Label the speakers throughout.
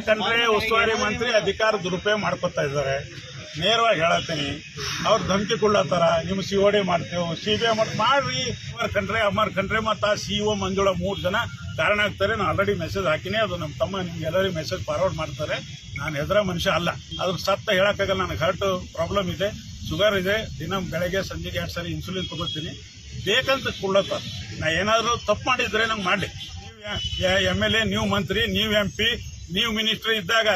Speaker 1: ಕಂಡ್ರೆ ಉಸ್ತುವಾರಿ ಮಂತ್ರಿ ಅಧಿಕಾರ ದುರುಪಯೋಗ ಮಾಡ್ಕೊತಾ ಇದ್ದಾರೆ. ನೇರವಾಗಿ ಹೇಳತ್ತೀನಿ, ಅವ್ರು ಧಮಕಿ ಕೊಡ್ಲತ್ತಾರ, ನಿಮ್ಮ COD ಮಾಡ್ತೇವೆ, CBI ಮಾಡ್ರಿ. ಅಮರ್ ಖಂಡ್ರೆ ಮತ್ತು CEO ಮಂಜುಳಾ 3 ಜನ ಕಾರಣ ಆಗ್ತಾರೆ. ನಾನು ಆಲ್ರೆಡಿ ಮೆಸೇಜ್ ಹಾಕಿನಿ, ಅದು ನಮ್ಮ ತಮ್ಮ ನಿಮ್ಗೆ ಎಲ್ಲರಿಗೂ ಮೆಸೇಜ್ ಫಾರ್ವರ್ಡ್ ಮಾಡ್ತಾರೆ. ನಾನು ಹೆದರ ಮನುಷ್ಯ ಅಲ್ಲ, ಅದ್ರ ಸತ್ತ ಹೇಳಕ್ಕಾಗಲ್ಲ. ನನಗೆ ಹಾರ್ಟ್ ಪ್ರಾಬ್ಲಮ್ ಇದೆ, ಶುಗರ್ ಇದೆ, ದಿನ ಬೆಳಗ್ಗೆ ಸಂಜೆಗೆ 2 ಸಾರಿ ಇನ್ಸುಲಿನ್ ತಗೋತೀನಿ. ಬೇಕಂತ ಕೊಡ್ಲತ್ತಾರ. ನಾ ಏನಾದರೂ ತಪ್ಪು ಮಾಡಿದ್ರೆ ನಂಗೆ ಮಾಡಿ. ನೀವು MLA, ನೀವು ಮಂತ್ರಿ, ನೀವು MP, ನೀವು ಮಿನಿಸ್ಟರ್ ಇದ್ದಾಗ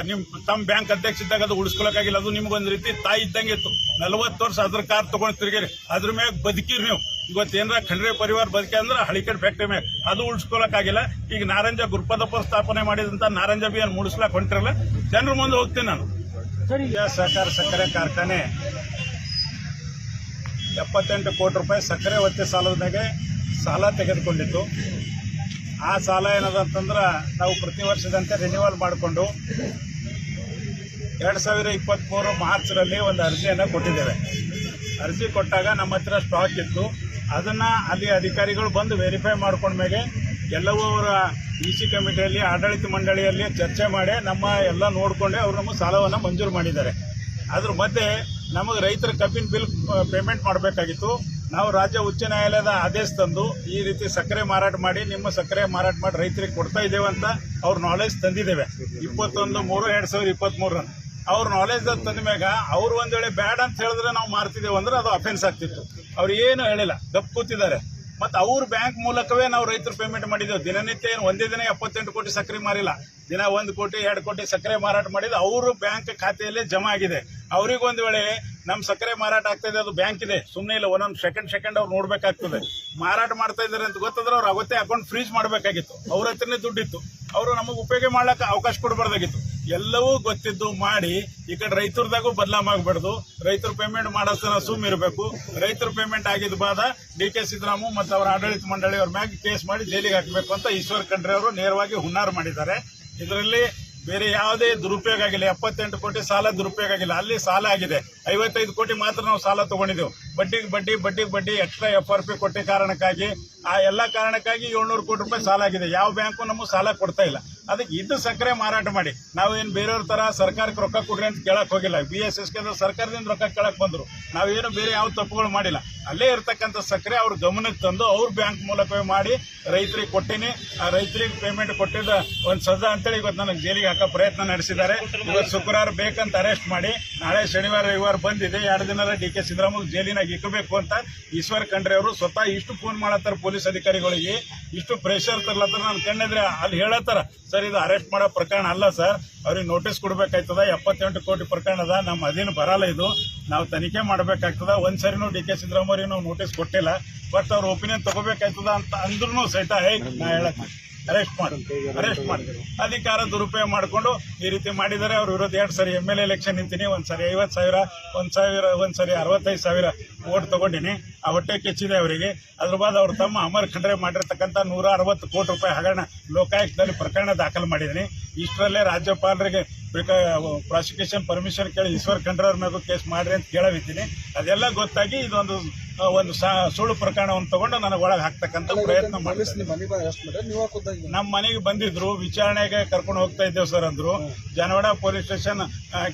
Speaker 1: ತಮ್ಮ ಬ್ಯಾಂಕ್ ಅಧ್ಯಕ್ಷ ಇದ್ದಾಗ ಅದು ಉಳಿಸ್ಕೊಳಕ್ಕಾಗಿಲ್ಲ. ಅದು ನಿಮ್ಗೊಂದು ರೀತಿ ತಾಯಿ ಇದ್ದಂಗೆ ಇತ್ತು. 40 ವರ್ಷ ಅದ್ರ ಕಾರ್ ತಗೊಂಡು ತಿರುಗಿರಿ, ಅದ್ರ ಮ್ಯಾಗ ಬದುಕಿರಿ ನೀವು. ಇವತ್ತು ಏನಾರ ಖಂಡ್ರೆ ಪರಿವಾರ ಬದುಕಿ ಅಂದ್ರೆ ಹಳಿಕಡ್ ಫ್ಯಾಕ್ಟ್ರಿ ಮ್ಯಾಗ ಅದು ಉಳಿಸ್ಕೊಳಕ್ಕಾಗಿಲ್ಲ. ಈಗ ನಾರಂಜ ಗುರುಪಾದಪ್ಪ ಸ್ಥಾಪನೆ ಮಾಡಿದಂತ ನಾರಂಜ ಬಿ ಅನ್ನು ಮುಡಿಸ್ಲಾಕ್ ಹೊಂಟಿರಲ್ಲ. ಜನರ ಮುಂದೆ ಹೋಗ್ತೀನಿ ನಾನು. ಸಹಕಾರ ಸಕ್ಕರೆ ಕಾರ್ಖಾನೆ 78 ಕೋಟಿ ರೂಪಾಯಿ ಸಕ್ಕರೆ ಒತ್ತೆ ಸಾಲದ ಮ್ಯಾಗೆ ಸಾಲ ತೆಗೆದುಕೊಂಡಿತ್ತು. ಆ ಸಾಲ ಏನದಂತಂದ್ರೆ ನಾವು ಪ್ರತಿ ವರ್ಷದಂತೆ ರಿನ್ಯೂವಲ್ ಮಾಡಿಕೊಂಡು 2023 ಮಾರ್ಚ್ರಲ್ಲಿ ಒಂದು ಅರ್ಜಿಯನ್ನು ಕೊಟ್ಟಿದ್ದೇವೆ. ಅರ್ಜಿ ಕೊಟ್ಟಾಗ ನಮ್ಮ ಹತ್ರ ಸ್ಟಾಕ್ ಇತ್ತು. ಅದನ್ನು ಅಲ್ಲಿ ಅಧಿಕಾರಿಗಳು ಬಂದು ವೆರಿಫೈ ಮಾಡ್ಕೊಂಡ ಮೇಲೆ ಎಲ್ಲವೂ ಅವರ EC ಕಮಿಟಿಯಲ್ಲಿ ಆಡಳಿತ ಮಂಡಳಿಯಲ್ಲಿ ಚರ್ಚೆ ಮಾಡಿ ನಮ್ಮ ಎಲ್ಲ ನೋಡಿಕೊಂಡೆ ಅವರು ನಮ್ಮ ಸಾಲವನ್ನು ಮಂಜೂರು ಮಾಡಿದ್ದಾರೆ. ಅದ್ರ ಮಧ್ಯೆ ನಮಗೆ ರೈತರ ಕಬ್ಬಿನ ಬಿಲ್ ಪೇಮೆಂಟ್ ಮಾಡಬೇಕಾಗಿತ್ತು. ನಾವು ರಾಜ್ಯ ಉಚ್ಚ ನ್ಯಾಯಾಲಯದ ಆದೇಶ ತಂದು ಈ ರೀತಿ ಸಕ್ಕರೆ ಮಾರಾಟ ಮಾಡಿ ನಿಮ್ಮ ಸಕ್ಕರೆ ಮಾರಾಟ ಮಾಡಿ ರೈತರಿಗೆ ಕೊಡ್ತಾ ಇದ್ದೇವೆ ಅಂತ ಅವ್ರ ನಾಲೆಜ್ ತಂದಿದ್ದೇವೆ. 21/3/2023 ಅವ್ರ ನಾಲೆಜ್ ತಂದ ಮ್ಯಾಗ ಅವ್ರು ಒಂದ್ ವೇಳೆ ಬ್ಯಾಡ್ ಅಂತ ಹೇಳಿದ್ರೆ ನಾವು ಮಾರ್ತಿದ್ದೇವೆ ಅಂದ್ರೆ ಅದು ಅಫೆನ್ಸ್ ಆಗ್ತಿತ್ತು. ಅವ್ರು ಏನು ಹೇಳಿಲ್ಲ, ಗಪ್ ಕೂತಿದ್ದಾರೆ. ಮತ್ತು ಅವ್ರ ಬ್ಯಾಂಕ್ ಮೂಲಕವೇ ನಾವು ರೈತರು ಪೇಮೆಂಟ್ ಮಾಡಿದ್ದೇವೆ. ದಿನನಿತ್ಯ ಏನು ಒಂದೇ ದಿನ 78 ಕೋಟಿ ಸಕ್ಕರೆ ಮಾರಿಲ್ಲ. ದಿನ 1 ಕೋಟಿ 2 ಕೋಟಿ ಸಕ್ಕರೆ ಮಾರಾಟ ಮಾಡಿದ್ದು ಅವ್ರ ಬ್ಯಾಂಕ್ ಖಾತೆಯಲ್ಲೇ ಜಮಾ ಆಗಿದೆ. ಅವ್ರಿಗೆ ಒಂದು ವೇಳೆ ನಮ್ಮ ಸಕ್ಕರೆ ಮಾರಾಟ ಆಗ್ತಾ ಇದೆ, ಅದು ಬ್ಯಾಂಕ್ ಇದೆ, ಸುಮ್ಮನೆ ಇಲ್ಲ, ಒಂದೊಂದು ಸೆಕೆಂಡ್ ಅವ್ರು ನೋಡ್ಬೇಕಾಗ್ತದೆ. ಮಾರಾಟ ಮಾಡ್ತಾ ಇದ್ದಾರೆ ಅಂತ ಗೊತ್ತಾದ್ರೆ ಅವ್ರು ಅವತ್ತೇ ಅಕೌಂಟ್ ಫ್ರೀಜ್ ಮಾಡಬೇಕಾಗಿತ್ತು. ಅವ್ರ ಹತ್ರನೇ ದುಡ್ಡಿತ್ತು, ಅವರು ನಮಗೆ ಉಪಯೋಗ ಮಾಡ್ಲಿಕ್ಕೆ ಅವಕಾಶ ಕೊಡಬಾರ್ದಾಗಿತ್ತು. ಎಲ್ಲವೂ ಗೊತ್ತಿದ್ದು ಮಾಡಿ ಈ ಕಡೆ ರೈತರದಾಗೂ ಬದಲಾಮಾಗಬಾರ್ದು. ರೈತರು ಪೇಮೆಂಟ್ ಮಾಡೋದನ್ನ ಸುಮ್ಮ ಇರಬೇಕು. ರೈತರು ಪೇಮೆಂಟ್ ಆಗಿದ್ದ ಬಾದ DK ಸಿದ್ದರಾಮಯ್ಯ ಮತ್ತು ಅವರ ಆಡಳಿತ ಮಂಡಳಿಯವ್ರ ಮ್ಯಾಗ ಕೇಸ್ ಮಾಡಿ ಜೈಲಿಗೆ ಹಾಕಬೇಕು ಅಂತ ಈಶ್ವರ್ ಖಂಡ್ರೆ ಅವರು ನೇರವಾಗಿ ಹುನ್ನಾರ ಮಾಡಿದ್ದಾರೆ. ಇದರಲ್ಲಿ ಬೇರೆ ಯಾವುದೇ ದುರುಪಯೋಗ ಆಗಿಲ್ಲ. 78 ಕೋಟಿ ಸಾಲ ದುರುಪಯೋಗ ಆಗಿಲ್ಲ. ಅಲ್ಲಿ ಸಾಲ ಆಗಿದೆ 55 ಕೋಟಿ ಮಾತ್ರ ನಾವು ಸಾಲ ತಗೊಂಡಿದ್ದೆವು. ಬಡ್ಡಿಗೆ ಬಡ್ಡಿ ಎಕ್ಸ್ಟ್ರಾ FRP ಕೊಟ್ಟ ಕಾರಣಕ್ಕಾಗಿ ಆ ಎಲ್ಲ ಕಾರಣಕ್ಕಾಗಿ 700 ಕೋಟಿ ರೂಪಾಯಿ ಸಾಲ ಆಗಿದೆ. ಯಾವ ಬ್ಯಾಂಕು ನಮಗೆ ಸಾಲ ಕೊಡ್ತಾ ಇಲ್ಲ. ಅದಕ್ಕೆ ಇದು ಸಕ್ಕರೆ ಮಾರಾಟ ಮಾಡಿ ನಾವೇನು ಬೇರೆಯವ್ರ ತರ ಸರ್ಕಾರಕ್ಕೆ ರೊಕ್ಕ ಕೊಡ್ರಿ ಅಂತ ಕೇಳಕ್ ಹೋಗಿಲ್ಲ. BSSK ಸರ್ಕಾರದಿಂದ ರೊಕ್ಕ ಕೇಳಕ್ ಬಂದ್ರು. ನಾವೇನು ಬೇರೆ ಯಾವ ತಪ್ಪುಗಳು ಮಾಡಿಲ್ಲ. ಅಲ್ಲೇ ಇರ್ತಕ್ಕಂಥ ಸಕ್ಕರೆ ಅವ್ರ ಗಮನಕ್ಕೆ ತಂದು ಅವ್ರ ಬ್ಯಾಂಕ್ ಮೂಲಕವೇ ಮಾಡಿ ರೈತರಿಗೆ ಕೊಟ್ಟಿನಿ. ಆ ರೈತರಿಗೆ ಪೇಮೆಂಟ್ ಕೊಟ್ಟಿದ್ದ ಒಂದು ಸಜಾ ಅಂತೇಳಿ ಇವತ್ತು ನನಗೆ ಜೈಲಿಗೆ ಹಾಕೋ ಪ್ರಯತ್ನ ನಡೆಸಿದ್ದಾರೆ. ಇವತ್ತು ಶುಕ್ರವಾರ ಬೇಕಂತ ಅರೆಸ್ಟ್ ಮಾಡಿ ನಾಳೆ ಶನಿವಾರ ರವಿವಾರ ಬಂದಿದೆ. 2 ದಿನ DK ಸಿದ್ದರಾಮಯ್ಯ ಜೈಲಿನಾಗ ಇಕ್ಕಬೇಕು ಅಂತ ಈಶ್ವರ್ ಖಂಡ್ರೆ ಅವರು ಸ್ವತಃ ಇಷ್ಟು ಫೋನ್ ಮಾಡತ್ತಾರ ಪೊಲೀಸ್ ಅಧಿಕಾರಿಗಳಿಗೆ, ಇಷ್ಟು ಪ್ರೆಷರ್ ತರ್ಲತ್ತಾರ. ನಾನು ಕಣ್ಣಿದ್ರೆ ಅಲ್ಲಿ ಹೇಳತ್ತಾರ, ಸರ್ ಇದು ಅರೆಸ್ಟ್ ಮಾಡೋ ಪ್ರಕರಣ ಅಲ್ಲ ಸರ್, ಅವ್ರಿಗೆ ನೋಟಿಸ್ ಕೊಡ್ಬೇಕಾಯ್ತದ. 78 ಕೋಟಿ ಪ್ರಕರಣದ ನಮ್ಮ ಅಧೀನ ಬರಲ್ಲ, ಇದು ನಾವು ತನಿಖೆ ಮಾಡಬೇಕಾಗ್ತದ. ಒಂದ್ಸರಿನೂ DK ಸಿದ್ದರಾಮಯ್ಯ ನಾವು ನೋಟಿಸ್ ಕೊಟ್ಟಿಲ್ಲ, ಬಟ್ ಅವ್ರ ಒಪಿನಿಯನ್ ತಗೋಬೇಕಾಯ್ತದ ಅಂತ ಅಂದ್ರೂ ಸಹಿತ ನಾ ಹೇಳಕ್ ಅರೆಸ್ಟ್ ಮಾಡಿ ಅಧಿಕಾರ ದುರುಪಯೋಗ ಮಾಡಿಕೊಂಡು ಈ ರೀತಿ ಮಾಡಿದ್ದಾರೆ. ಅವ್ರ ವಿರುದ್ಧ 2 ಸಾರಿ MLA ಎಲೆಕ್ಷನ್ ನಿಂತೀನಿ. ಒಂದ್ಸರಿ 50,000, ಒಂದ್ಸರಿ 65,000 ವೋಟ್ ತಗೊಂಡಿನಿ. ಆ ಹೊಟ್ಟೆ ಕೆಚ್ಚಿದೆ ಅವರಿಗೆ. ಅದ್ರ ಬಾದ್ ಅವ್ರ ತಮ್ಮ ಅಮರ್ ಖಂಡ್ರೆ ಮಾಡಿರ್ತಕ್ಕಂಥ 160 ಕೋಟಿ ರೂಪಾಯಿ ಹಗರಣ ಲೋಕಾಯುಕ್ತದಲ್ಲಿ ಪ್ರಕರಣ ದಾಖಲು ಮಾಡಿದ್ದೀನಿ. ಇಷ್ಟರಲ್ಲೇ ರಾಜ್ಯಪಾಲರಿಗೆ ಪ್ರಾಸಿಕ್ಯೂಷನ್ ಪರ್ಮಿಷನ್ ಕೇಳಿ ಈಶ್ವರ್ ಖಂಡ್ರೆ ಅವ್ರ ಮ್ಯಾಗೂ ಕೇಸ್ ಮಾಡ್ರಿ ಅಂತ ಕೇಳವಿದ್ದೀನಿ. ಅದೆಲ್ಲ ಗೊತ್ತಾಗಿ ಇದೊಂದು ಸುಳ್ಳು ಪ್ರಕರಣವನ್ನು ತಗೊಂಡು ನನಗೆ ಒಳಗೆ ಹಾಕ್ತಕ್ಕಂಥ ಪ್ರಯತ್ನ ಮಾಡಿ ನಮ್ಮ ಮನೆಗೆ ಬಂದಿದ್ರು. ವಿಚಾರಣೆಗೆ ಕರ್ಕೊಂಡು ಹೋಗ್ತಾ ಇದ್ದೇವೆ ಸರ್ ಅಂದ್ರು. Janawada police station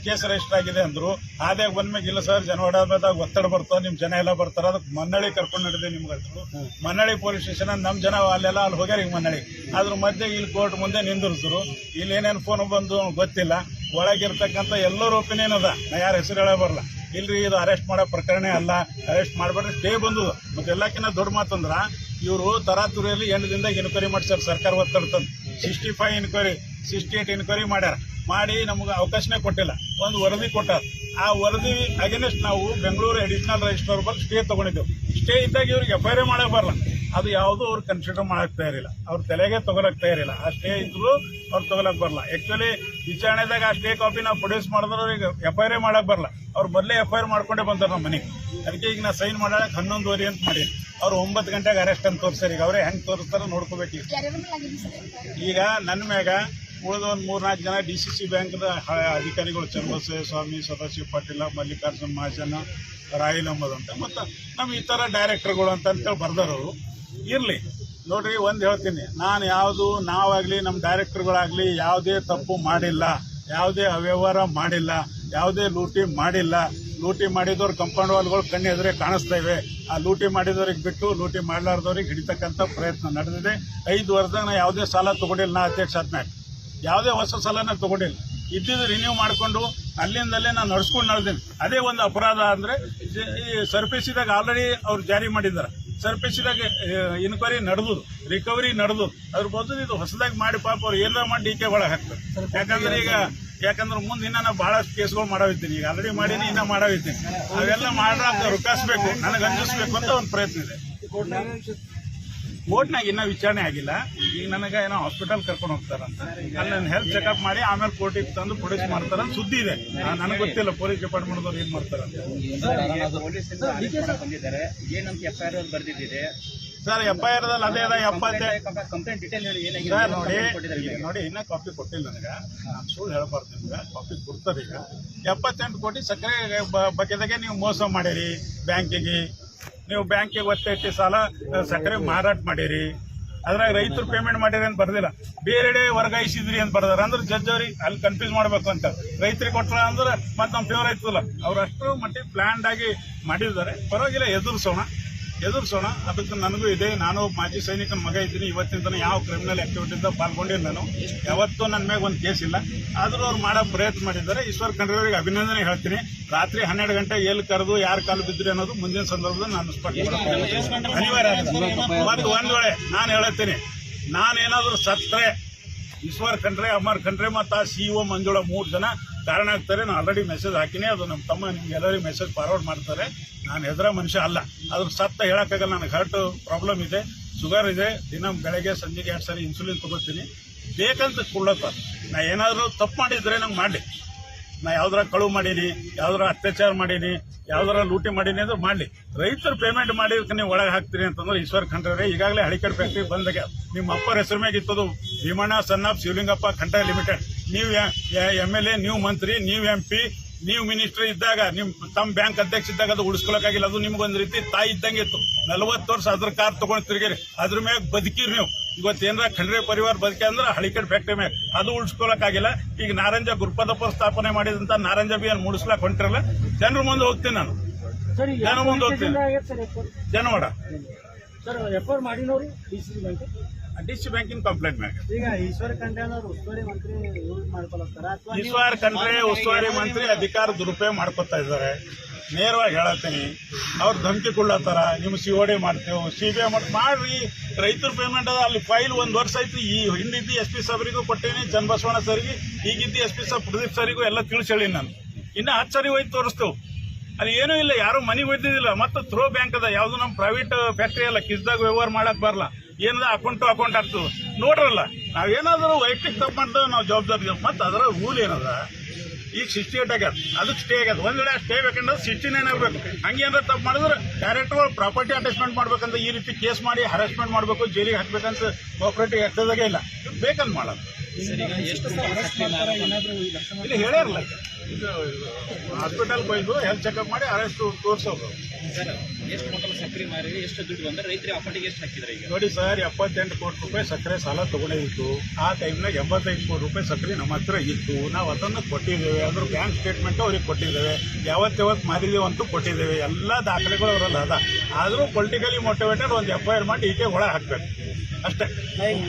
Speaker 1: case register ಆಗಿದೆ ಅಂದ್ರು. ಆದಾಗ ಬಂದ್ಮೇಲೆ ಇಲ್ಲ ಸರ್, ಜನವಾಡದಾಗ ಒತ್ತಡ ಬರ್ತದೆ, ನಿಮ್ ಜನ ಎಲ್ಲ ಬರ್ತಾರ, ಅದಕ್ಕೆ ಮನ್ನಳ್ಳಿ ಕರ್ಕೊಂಡು ನಡೆದಿದೆ ನಿಮ್ಗೆ ಅಂದ್ರು. ಮನ್ನಳ್ಳಿ ಪೊಲೀಸ್ ಸ್ಟೇಷನ್ ನಮ್ಮ ಜನ ಅಲ್ಲೆಲ್ಲ ಅಲ್ಲಿ ಹೋಗ್ಯಾರ. ಈಗ ಮನ್ನಳ್ಳಿ ಅದ್ರ ಮಧ್ಯೆ ಇಲ್ಲಿ ಕೋರ್ಟ್ ಮುಂದೆ ನಿಂದಿರಿಸಿದ್ರು. ಇಲ್ಲಿ ಏನೇನು ಫೋನ್ ಬಂದು ಗೊತ್ತಿಲ್ಲ. ಒಳಗಿರ್ತಕ್ಕಂಥ ಎಲ್ಲರ ಒಪಿನಿಯನ್ ಅದ, ನಾ ಯಾರ ಹೆಸರು ಹೇಳ ಬರಲ್ಲ. ಇಲ್ರಿ ಇದು ಅರೆಸ್ಟ್ ಮಾಡೋ ಪ್ರಕರಣ ಅಲ್ಲ, ಅರೆಸ್ಟ್ ಮಾಡಬೇಡ್ರಿ, ಸ್ಟೇ ಬಂದು. ಮತ್ತೆ ಎಲ್ಲಕ್ಕಿಂತ ದೊಡ್ಡ ಮಾತಂದ್ರ ಇವರು ತರಾತುರಿಯಲ್ಲಿ 8 ದಿನದಾಗ ಎನ್ಕ್ವೈರಿ ಮಾಡ್ಸ್ಯಾರ. ಸರ್ಕಾರ ಒತ್ತಡ ತಂದು 65 ಎನ್ಕ್ವೈರಿ 68 ಎನ್ಕ್ವೈರಿ ಮಾಡ್ಯಾರ. ಮಾಡಿ ನಮ್ಗೆ ಅವಕಾಶನೇ ಕೊಟ್ಟಿಲ್ಲ. ಒಂದು ವರದಿ ಕೊಟ್ಟಾರ. ಆ ವರದಿ ಅಗೇನೆಸ್ಟ್ ನಾವು ಬೆಂಗಳೂರು ಅಡಿಷನಲ್ ರಿಜಿಸ್ಟ್ರಾರ್ ಬಗ್ಗೆ ಸ್ಟೇ ತಗೊಂಡಿದ್ದೆವು. ಸ್ಟೇ ಇದ್ದಾಗ ಇವ್ರಿಗೆ FIR ಮಾಡಕ್ ಬರಲ್ಲ. ಅದು ಯಾವುದು ಅವ್ರು ಕನ್ಸಿಡರ್ ಮಾಡಕ್ ತಯಾರಿಲ್ಲ, ಅವ್ರ ತಲೆಗೆ ತಗೊಳಕ್ ತಯಾರಿಲ್ಲ. ಆ ಸ್ಟೇ ಇದ್ರು ಅವ್ರು ತಗೊಳಕ್ ಬರಲ್ಲ. ಆಕ್ಚುಲಿ ವಿಚಾರಣೆದಾಗ ಆ ಸ್ಟೇ ಕಾಪಿ ನಾವು ಪ್ರೊಡ್ಯೂಸ್ ಮಾಡಿದ್ರೆ ಅವ್ರಿಗೆ FIR ಮಾಡಕ್ ಬರಲ್ಲ. ಅವ್ರು ಮೊದಲೇ FIR ಮಾಡ್ಕೊಂಡೇ ಬಂದಾರ ನಮ್ಮ ಮನೆಗೆ. ಅದಕ್ಕೆ ಈಗ ನಾ ಸೈನ್ ಮಾಡಕ್ 11:30 ಅಂತ ಮಾಡಿ ಅವ್ರು 9 ಗಂಟೆಗೆ ಅರೆಸ್ಟ್ ಅಂತ ತೋರಿಸ್ಯಾರ. ಈಗ ಅವ್ರೆ ಹೆಂಗ್ ತೋರಿಸ್ತಾರ ನೋಡ್ಕೋಬೇಕು. ಈಗ ನನ್ನ ಮ್ಯಾಗ ಉಳಿದ ಒಂದು 3-4 ಜನ DCC ಬ್ಯಾಂಕ್ದ ಅಧಿಕಾರಿಗಳು, ಚನ್ನಬಸವ ಸ್ವಾಮಿ, ಸದಾಶಿವ ಪಾಟೀಲ, ಮಲ್ಲಿಕಾರ್ಜುನ್ ಮಹಾಜನ, ರಾಯಲ್ ಅಹಮದ್ ಅಂತ, ಮತ್ತು ನಮ್ಮ ಈ ಥರ ಡೈರೆಕ್ಟರ್ಗಳು ಅಂತೇಳಿ ಬರ್ದಾರವರು. ಇರಲಿ, ನೋಡ್ರಿ ಒಂದು ಹೇಳ್ತೀನಿ, ನಾನು ನಾವಾಗಲಿ ನಮ್ಮ ಡೈರೆಕ್ಟರ್ಗಳಾಗಲಿ ಯಾವುದೇ ತಪ್ಪು ಮಾಡಿಲ್ಲ, ಯಾವುದೇ ಅವ್ಯವಹಾರ ಮಾಡಿಲ್ಲ, ಯಾವುದೇ ಲೂಟಿ ಮಾಡಿಲ್ಲ. ಲೂಟಿ ಮಾಡಿದವ್ರು ಕಂಪೌಂಡ್ ವಾಲ್ಗಳು ಕಣ್ಣು ಎದುರೇ ಕಾಣಿಸ್ತಾ ಇವೆ. ಆ ಲೂಟಿ ಮಾಡಿದವ್ರಿಗೆ ಬಿಟ್ಟು ಲೂಟಿ ಮಾಡಲಾರ್ದವ್ರಿಗೆ ಹಿಡಿತಕ್ಕಂಥ ಪ್ರಯತ್ನ ನಡೆದಿದೆ. 5 ವರ್ಷದಾಗ ನಾ ಯಾವುದೇ ಸಾಲ ತಗೊಂಡಿಲ್ಲ. ನಾ ಅಧ್ಯಕ್ಷ ಆದ್ಮೇಲೆ ಯಾವುದೇ ಹೊಸ ಸಾಲನ ತಗೊಂಡಿಲ್ಲ. ಇದ್ದಿದ್ದು ರಿನ್ಯೂ ಮಾಡಿಕೊಂಡು ಅಲ್ಲಿಂದಲೇ ನಾನು ನಡೆಸ್ಕೊಂಡು ಅದೇ ಒಂದು ಅಪರಾಧ ಅಂದರೆ ಈ ಸರ್ಫೇಸಿದಾಗ ಆಲ್ರೆಡಿ ಅವ್ರು ಜಾರಿ ಮಾಡಿದ್ದಾರೆ. ಸರ್ಫೇಸಿದಾಗ ಇನ್ಕ್ವೈರಿ ನಡೆದು ರಿಕವರಿ ನಡೆದು ಅದ್ರ ಬದಲು ಇದು ಹೊಸದಾಗಿ ಮಾಡಿ ಪಾಪ ಅವ್ರು ಏನಾರ ಮಾಡಿ ಡಿಕೆ ಒಳಗೆ ಹಾಕ್ತಾರೆ. ಯಾಕಂದ್ರೆ ಮುಂದೆ ಇನ್ನ ನಾವು ಬಹಳಷ್ಟು ಕೇಸ್ಗಳು ಮಾಡವಿದ್ದೀನಿ. ಈಗ ಆಲ್ರೆಡಿ ಮಾಡೀನಿ, ಇನ್ನ ಮಾಡವಿದ್ದೀನಿ. ಅವೆಲ್ಲ ಮಾಡ್ರಾಕ ರುಕಾಯಿಸ್ಬೇಕು, ನನಗೆ ಅಂಜಿಸ್ಬೇಕು ಅಂತ ಒಂದು ಪ್ರಯತ್ನ ಇದೆ. ಕೋರ್ಟ್ನಾಗ ಇನ್ನೂ ವಿಚಾರಣೆ ಆಗಿಲ್ಲ. ಈಗ ನನಗೆ ಏನೋ ಹಾಸ್ಪಿಟಲ್ ಕರ್ಕೊಂಡು ಹೋಗ್ತಾರಂತ, ಅಲ್ಲಿ ನನ್ನ ಹೆಲ್ತ್ ಚೆಕಪ್ ಮಾಡಿ ಆಮೇಲೆ ಕೋರ್ಟಿಗೆ ತಂದು ಪ್ರೊಡ್ಯೂಸ್ ಮಾಡ್ತಾರಂತ ಸುದ್ದಿ ಇದೆ. ನನಗೆ ಗೊತ್ತಿಲ್ಲ ಪೊಲೀಸ್ ಡಿಪಾರ್ಟ್ಮೆಂಟ್ದವ್ರು ಏನ್ ಮಾಡ್ತಾರಂತ. ಸರ್ FIR ದಲ್ಲಿ ಅದೇ ಅದ 70. ಸರ್ ನೋಡಿ ಇನ್ನೂ ಕಾಪಿ ಕೊಟ್ಟಿಲ್ಲ ನನಗೆ. ನಾನು ಸುಳ್ಳು ಹೇಳಬಾರ್ದು ನಿಮ್ಗೆ. ಕಾಪಿ ಕೊಡ್ತಾರೆ. ಈಗ 78 ಕೋಟಿ ಸಕ್ಕರೆ ಬಗ್ಗೆದಾಗೆ ನೀವು ಮೋಸ ಮಾಡಿರಿ. ಬ್ಯಾಂಕಿಗೆ ನೀವು ಒತ್ತೆ ಸಾಲ ಸಕ್ಕರೆ ಮಾರಾಟ ಮಾಡಿರಿ. ಅದ್ರಾಗ ರೈತರು ಪೇಮೆಂಟ್ ಮಾಡಿರಿ ಅಂತ ಬರ್ದಿಲ್ಲ, ಬೇರೆಡೆ ವರ್ಗಾಯಿಸಿದ್ರಿ ಅಂತ ಬರ್ದಾರ. ಅಂದ್ರೆ ಜಡ್ಜ್ ಅವ್ರಿಗೆ ಅಲ್ಲಿ ಕನ್ಫ್ಯೂಸ್ ಮಾಡ್ಬೇಕು ಅಂತ. ರೈತರಿಗೆ ಕೊಟ್ರ ಅಂದ್ರೆ ಮತ್ತೆ ನಮ್ಮ ಫೇವರ್ ಆಯ್ತಲ್ಲ. ಅವ್ರು ಅಷ್ಟು ಮಟ್ಟಿಗೆ ಪ್ಲಾನ್ಡ್ ಆಗಿ ಮಾಡಿದ್ದಾರೆ. ಪರವಾಗಿಲ್ಲ, ಎದುರಿಸೋಣ. ಅದಕ್ಕೆ ನನಗೂ ಇದೆ. ನಾನು ಮಾಜಿ ಸೈನಿಕನ ಮಗ ಇದ್ದೀನಿ. ಇವತ್ತಿನ ತನಕ ಯಾವ ಕ್ರಿಮಿನಲ್ ಆಕ್ಟಿವಿಟಿಯಿಂದ ಪಾಲ್ಗೊಂಡಿಲ್ಲ. ನಾನು ಯಾವತ್ತೂ ನನ್ನ ಮೇಲೆ ಒಂದು ಕೇಸ್ ಇಲ್ಲ. ಆದರೂ ಅವ್ರು ಮಾಡೋ ಪ್ರಯತ್ನ ಮಾಡಿದ್ದಾರೆ. ಈಶ್ವರ್ ಖಂಡ್ರೆ ಅವರಿಗೆ ಅಭಿನಂದನೆ ಹೇಳ್ತೀನಿ. ರಾತ್ರಿ 12 ಗಂಟೆ ಎಲ್ಲಿ ಕರೆದು ಯಾರು ಕಾಲು ಬಿದ್ದರೆ ಅನ್ನೋದು ಮುಂದಿನ ಸಂದರ್ಭದಲ್ಲಿ ನಾನು ಸ್ಪಷ್ಟ ಅನಿವಾರ್ಯ ಆಗುತ್ತೆ. ಮತ್ತು ಒಂದ್ ವೇಳೆ ನಾನು ಹೇಳುತ್ತೀನಿ, ನಾನೇನಾದರೂ ಸತ್ತರೆ ಈಶ್ವರ್ ಖಂಡ್ರೆ, ಅಮರ್ ಖಂಡ್ರೆ ಮತ್ತು ಆ CEO ಮಂಜುಳಾ 3 ಜನ ಕಾರಣ ಆಗ್ತಾರೆ. ನಾನು ಆಲ್ರೆಡಿ ಮೆಸೇಜ್ ಹಾಕಿನಿ. ಅದು ನಮ್ಮ ತಮ್ಮ ನಿಮ್ಗೆ ಎಲ್ಲರಿಗೂ ಮೆಸೇಜ್ ಫಾರ್ವರ್ಡ್ ಮಾಡ್ತಾರೆ. ನಾನು ಹೆದರ ಮನುಷ್ಯ ಅಲ್ಲ. ಅದ್ರ ಸತ್ತ ಹೇಳಕ್ಕಾಗಲ್ಲ. ನನಗೆ ಹಾರ್ಟ್ ಪ್ರಾಬ್ಲಮ್ ಇದೆ, ಶುಗರ್ ಇದೆ. ದಿನ ಬೆಳಗ್ಗೆ ಸಂಜೆಗೆ 2 ಸಾರಿ ಇನ್ಸುಲಿನ್ ತಗೋತೀನಿ. ಬೇಕಂತ ಕೊಡ್ಲತ್ತ. ನಾ ಏನಾದರೂ ತಪ್ಪು ಮಾಡಿದ್ರೆ ನಂಗೆ ಮಾಡಲಿ. ನಾ ಯಾವ್ದಾರ ಕಳುವು ಮಾಡೀನಿ, ಯಾವ್ದಾರ ಅತ್ಯಾಚಾರ ಮಾಡೀನಿ, ಯಾವ್ದಾರ ಲೂಟಿ ಮಾಡೀನಿ ಅಂದ್ರೆ ಮಾಡಲಿ. ರೈತರು ಪೇಮೆಂಟ್ ಮಾಡಿದಕ್ಕೆ ನೀವು ಒಳಗೆ ಹಾಕ್ತೀರಿ ಅಂತಂದ್ರೆ ಈಶ್ವರ್ ಖಂಡ್ರೆ ಈಗಾಗಲೇ ಹಳಿಕಡ್ ಫ್ಯಾಕ್ಟ್ರಿ ಬಂದಾಗ ನಿಮ್ಮ ಅಪ್ಪರ ಹೆಸರು ಮ್ಯಾಗ ಇತ್ತದು Bheemanna son of Shivalingappa Khandre limited. ನೀವು MLA, ನೀವು ಮಂತ್ರಿ, ನೀವು MP, ನೀವು ಮಿನಿಸ್ಟರ್ ಇದ್ದಾಗ ತಮ್ಮ ಬ್ಯಾಂಕ್ ಅಧ್ಯಕ್ಷ ಇದ್ದಾಗ ಅದು ಉಳಿಸ್ಕೊಳಕ್ಕಾಗಿಲ್ಲ. ಅದು ನಿಮ್ಗೊಂದು ರೀತಿ ತಾಯಿ ಇದ್ದಂಗೆ ಇತ್ತು. 40 ವರ್ಷ ಅದ್ರ ಕಾರ್ ತಗೊಂಡು ತಿರುಗಿರಿ, ಅದ್ರ ಮ್ಯಾಗ ಬದುಕಿರಿ ನೀವು. ಇವತ್ತೇನಾರ ಖಂಡ್ರೆ ಪರಿವಾರ ಬದುಕಿ ಅಂದ್ರೆ ಹಳಿಕಡ್ ಫ್ಯಾಕ್ಟ್ರಿ ಮ್ಯಾಗ ಅದು ಉಳಿಸ್ಕೊಳಕ್ಕಾಗಿಲ್ಲ. ಈಗ ನಾರಂಜ ಗುರುಪಾದಪ್ಪ ಸ್ಥಾಪನೆ ಮಾಡಿದಂತ ನಾರಂಜ ಬಿಯನ್ನು ಮುಡಿಸ್ಲಾಕ್ ಹೊಂಟಿರಲ್ಲ. ಜನರ ಮುಂದೆ ಹೋಗ್ತೀನಿ ನಾನು, ಜನ ಮುಂದೆ ಹೋಗ್ತೀನಿ. ಜನವಾಡ DC ಬ್ಯಾಂಕಿನ ಕಂಪ್ಲೇಂಟ್ ಮ್ಯಾಗ
Speaker 2: ಈಶ್ವರ್
Speaker 1: ಖಂಡ್ರೆ ಉಸ್ತುವಾರಿ ಮಂತ್ರಿ ಅಧಿಕಾರ ದುರುಪಯೋಗ ಮಾಡ್ಕೊತಾ ಇದ್ದಾರೆ. ನೇರವಾಗಿ ಹೇಳತ್ತೀನಿ. ಅವ್ರು ಧಮಕಿ ಕೊಡ್ಲತ್ತಾರ, ನಿಮ್ಮ COD ಮಾಡ್ತೇವೆ, CBI ಮಾಡ್ರಿ. ರೈತರ ಪೇಮೆಂಟ್ ಅದ ಅಲ್ಲಿ ಫೈಲ್ 1 ವರ್ಷ ಆಯ್ತು. ಈ ಹಿಂದಿದ್ದು SP ಸಾಬ್ರಿಗೂ ಕೊಟ್ಟೇನಿ, ಚನ್ನಬಸವಣ್ಣ ಸರ್ಗೆ. ಈಗಿದ್ದು SP ಸಾಬ್ ಪ್ರದೀಪ್ ಸರ್ಗೂ ಎಲ್ಲ ತಿಳಿಸಿ ಹೇಳಿ. ನಾನು ಇನ್ನು 10 ಸರಿ ಹೋಯ್ತು ತೋರಿಸ್ತೇವೆ. ಅಲ್ಲಿ ಏನೂ ಇಲ್ಲ, ಯಾರು ಮನೆಗೆ ಒಯ್ದಿದ್ದಿಲ್ಲ. ಮತ್ತು ಥ್ರೋ ಬ್ಯಾಂಕ್ ಅದ, ಯಾವ್ದು ನಮ್ಮ ಪ್ರೈವೇಟ್ ಫ್ಯಾಕ್ಟ್ರಿ ಅಲ್ಲ. ಕಿಸ್ದಾಗ ವ್ಯವಹಾರ ಮಾಡಕ್ ಬರಲ್ಲ. ಏನದ ಅಕೌಂಟ್ ಆಗ್ತದೆ ನೋಡ್ರಲ್ಲ. ನಾವೇನಾದ್ರೂ ವೈಯಕ್ತಿಕ ತಪ್ಪು ಮಾಡ್ತೇವೆ, ನಾವು ಜವಾಬ್ದಾರಿ. ಮತ್ತು ಅದರ ರೂಲ್ ಏನದ, ಈಗ 68 ಆಗ್ಯದ, ಅದಕ್ಕೆ ಸ್ಟೇ ಆಗ್ಯದ. ಒಂದ್ ವೇಳೆ ಸ್ಟೇ ಬೇಕಂದ್ರೆ 69 ಆಗಬೇಕು. ಹಂಗೇನಾರ ತಪ್ಪು ಮಾಡಿದ್ರೆ ಡೈರೆಕ್ಟ್ಗಳು ಪ್ರಾಪರ್ಟಿ ಅಟ್ಯಾಚ್ಮೆಂಟ್ ಮಾಡ್ಬೇಕಂತ ಈ ರೀತಿ ಕೇಸ್ ಮಾಡಿ ಹರಾಸ್ಮೆಂಟ್ ಮಾಡಬೇಕು, ಜೈಲಿಗೆ ಹಾಕ್ಬೇಕಂತ ಕೋಆಪರೇಟಿವ್ ಆಗ್ತದಾಗೆ ಇಲ್ಲ. ಬೇಕಂತ ಮಾಡೋದು ಇಲ್ಲಿ ಹೇಳ್ಯಾರಲ್ಲ. ಇದು ಹಾಸ್ಪಿಟಲ್ಗೆ ಹೋಯ್ದು ಹೆಲ್ತ್ ಚೆಕಪ್ ಮಾಡಿ ಅರೆಸ್ಟ್ ತೋರಿಸೋದು. ನೋಡಿ ಸರ್, 78 ಕೋಟಿ ರೂಪಾಯಿ ಸಕ್ಕರೆ ಸಾಲ ತಗೊಂಡಿತ್ತು. ಆ ಟೈಮ್ನಾಗ 85 ಕೋಟಿ ರೂಪಾಯಿ ಸಕ್ಕರೆ ನಮ್ಮ ಹತ್ರ ಇತ್ತು. ನಾವು ಅದನ್ನು ಕೊಟ್ಟಿದ್ದೇವೆ. ಅದ್ರ ಬ್ಯಾಂಕ್ ಸ್ಟೇಟ್ಮೆಂಟ್ ಅವ್ರಿಗೆ ಕೊಟ್ಟಿದ್ದೇವೆ. ಯಾವತ್ತು ಮಾರಿದೇವೆ ಅಂತೂ ಕೊಟ್ಟಿದ್ದೇವೆ. ಎಲ್ಲ ದಾಖಲೆಗಳು ಅವರಲ್ಲ ಅದ. ಆದರೂ ಪೊಲಿಟಿಕಲಿ ಮೋಟಿವೇಟೆಡ್ ಒಂದು FIR ಮಾಡಿ ಈಕೆ ಒಳಗೆ ಹಾಕ್ಬೇಕು ಅಷ್ಟೇ.